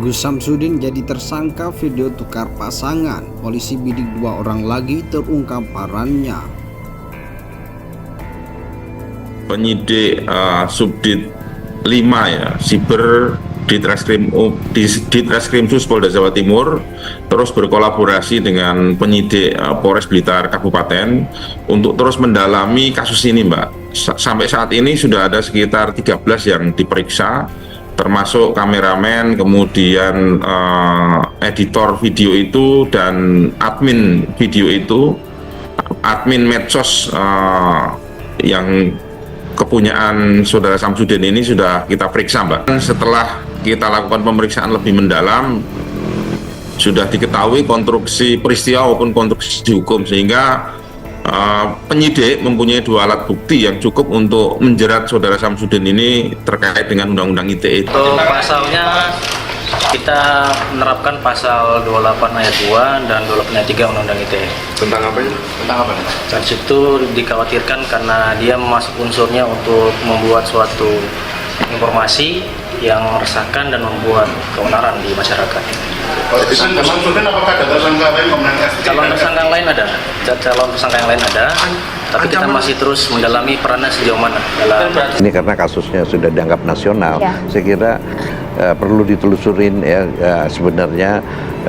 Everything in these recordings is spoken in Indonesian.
Gus Samsudin jadi tersangka video tukar pasangan. Polisi bidik 2 orang lagi terungkap perannya. Penyidik Subdit 5 ya, Siber di Ditreskrimsus Polda Jawa Timur terus berkolaborasi dengan penyidik Polres Blitar Kabupaten untuk terus mendalami kasus ini, Mbak. Sampai saat ini sudah ada sekitar 13 yang diperiksa, termasuk kameramen, kemudian editor video itu dan admin video itu, admin medsos yang kepunyaan saudara Samsudin ini sudah kita periksa, Mbak. Setelah kita lakukan pemeriksaan lebih mendalam, sudah diketahui konstruksi peristiwa maupun konstruksi hukum, sehingga penyidik mempunyai 2 alat bukti yang cukup untuk menjerat saudara Samsudin ini terkait dengan Undang-Undang ITE. Untuk pasalnya kita menerapkan pasal 28 ayat 2 dan 28 ayat 3 Undang-Undang ITE. Tentang apa itu? Tentang apa? Dan situ dikhawatirkan karena dia masuk unsurnya untuk membuat suatu informasi yang meresahkan dan membuat keonaran di masyarakat. Samsudin apakah ada tersangka lain pemenang? Calon tersangka yang lain ada, tapi kita masih terus mendalami perannya sejauh mana dalam. Ini karena kasusnya sudah dianggap nasional, saya kira perlu ditelusurin ya, sebenarnya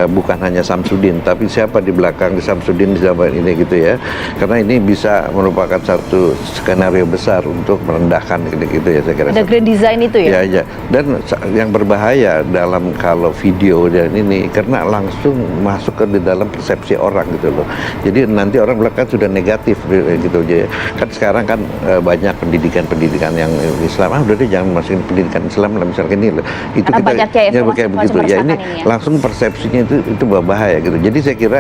bukan hanya Samsudin, tapi siapa di belakang Samsudin ini gitu ya, karena ini bisa merupakan satu skenario besar untuk merendahkan gitu ya, saya kira. Ada grand design itu ya? Ya. Dan yang berbahaya dalam kalau video dan ini karena langsung masuk ke di dalam persepsi orang gitu loh. Jadi nanti orang belakang sudah negatif gitu aja. Kan sekarang kan banyak pendidikan yang Islam, udah deh jangan masukin pendidikan Islam lah misalnya ini loh. Itu karena kita ya kayak begitu ya, ini langsung persepsinya itu berbahaya gitu. Jadi saya kira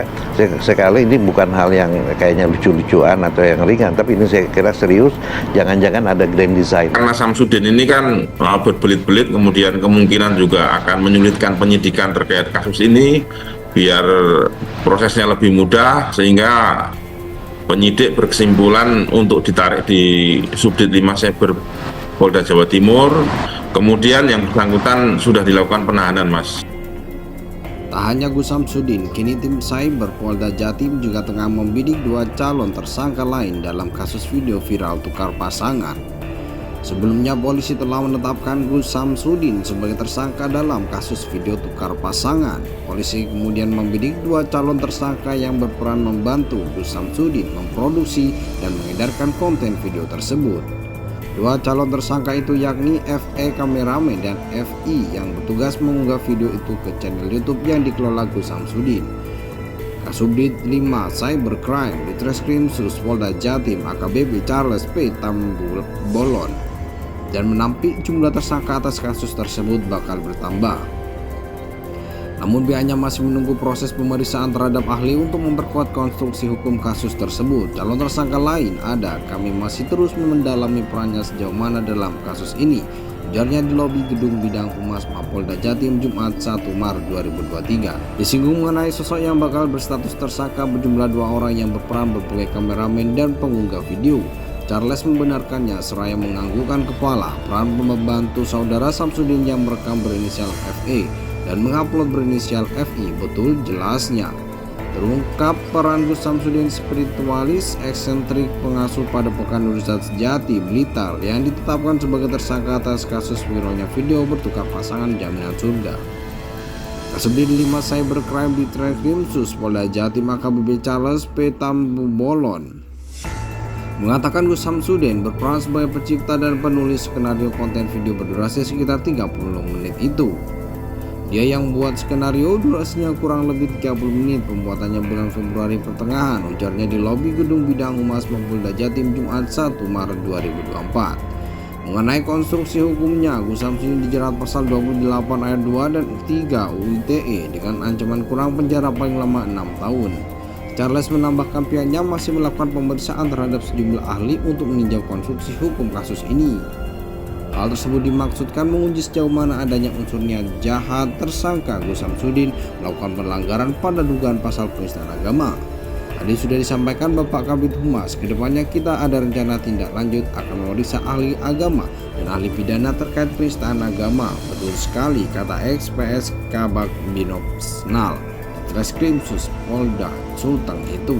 sekali ini bukan hal yang kayaknya lucu-lucuan atau yang ringan, tapi ini saya kira serius, jangan-jangan ada grand design. Karena Samsudin ini kan berbelit-belit, kemudian kemungkinan juga akan menyulitkan penyidikan terkait kasus ini biar prosesnya lebih mudah, sehingga penyidik berkesimpulan untuk ditarik di Subdit 5 Cyber Polda Jawa Timur. Kemudian yang bersangkutan sudah dilakukan penahanan, Mas. Tak hanya Gus Samsudin, kini tim Cyber Polda Jatim juga tengah membidik 2 calon tersangka lain dalam kasus video viral tukar pasangan. Sebelumnya polisi telah menetapkan Gus Samsudin sebagai tersangka dalam kasus video tukar pasangan. Polisi kemudian membidik 2 calon tersangka yang berperan membantu Gus Samsudin memproduksi dan mengedarkan konten video tersebut. 2 calon tersangka itu yakni FE kameramen dan FI yang bertugas mengunggah video itu ke channel YouTube yang dikelola Gus Samsudin. Kasubdit 5 Cybercrime Ditreskrimsus Polda Jatim AKBP Charles P. Tambubolon dan menampik jumlah tersangka atas kasus tersebut bakal bertambah. Namun pihaknya masih menunggu proses pemeriksaan terhadap ahli untuk memperkuat konstruksi hukum kasus tersebut. Calon tersangka lain ada, kami masih terus mendalami perannya sejauh mana dalam kasus ini, ujarnya di lobi Gedung Bidang Humas Mapolda Jatim Jumat 1 Maret 2023. Disinggung mengenai sosok yang bakal berstatus tersangka berjumlah 2 orang yang berperan sebagai kameramen dan pengunggah video. Charles membenarkannya seraya menganggukkan kepala peran pembantu saudara Samsudin yang merekam berinisial FE dan mengupload berinisial FI. Betul jelasnya terungkap peran Gus Samsudin, spiritualis eksentrik pengasuh Padepokan Nurul Sejati Blitar yang ditetapkan sebagai tersangka atas kasus viralnya video bertukar pasangan jaminan surga. Kasubdit 5 Cybercrime Ditreskrimsus Polda Jatim AKBP Charles P. Tambubolon mengatakan Gus Samsudin berperan sebagai pencipta dan penulis skenario konten video berdurasi sekitar 30 menit itu. Dia yang membuat skenario durasinya kurang lebih 30 menit, pembuatannya bulan Februari pertengahan, ujarnya di lobi Gedung Bidang Humas Mapolda Jatim Jumat 1 Maret 2024. Mengenai konstruksi hukumnya, Gus Samsudin dijerat pasal 28 ayat 2 dan 3 UU ITE dengan ancaman kurang penjara paling lama 6 tahun. Charles menambahkan pihaknya masih melakukan pemeriksaan terhadap sejumlah ahli untuk meninjau konstruksi hukum kasus ini. Hal tersebut dimaksudkan menguji sejauh mana adanya unsur niat jahat tersangka Gus Samsudin melakukan pelanggaran pada dugaan pasal penistaan agama. Tadi sudah disampaikan Bapak Kabid Humas, kedepannya kita ada rencana tindak lanjut akan memeriksa ahli agama dan ahli pidana terkait penistaan agama. Betul sekali, kata XPS Kabak Binopsnal Treskrimsus Polda Sulteng itu.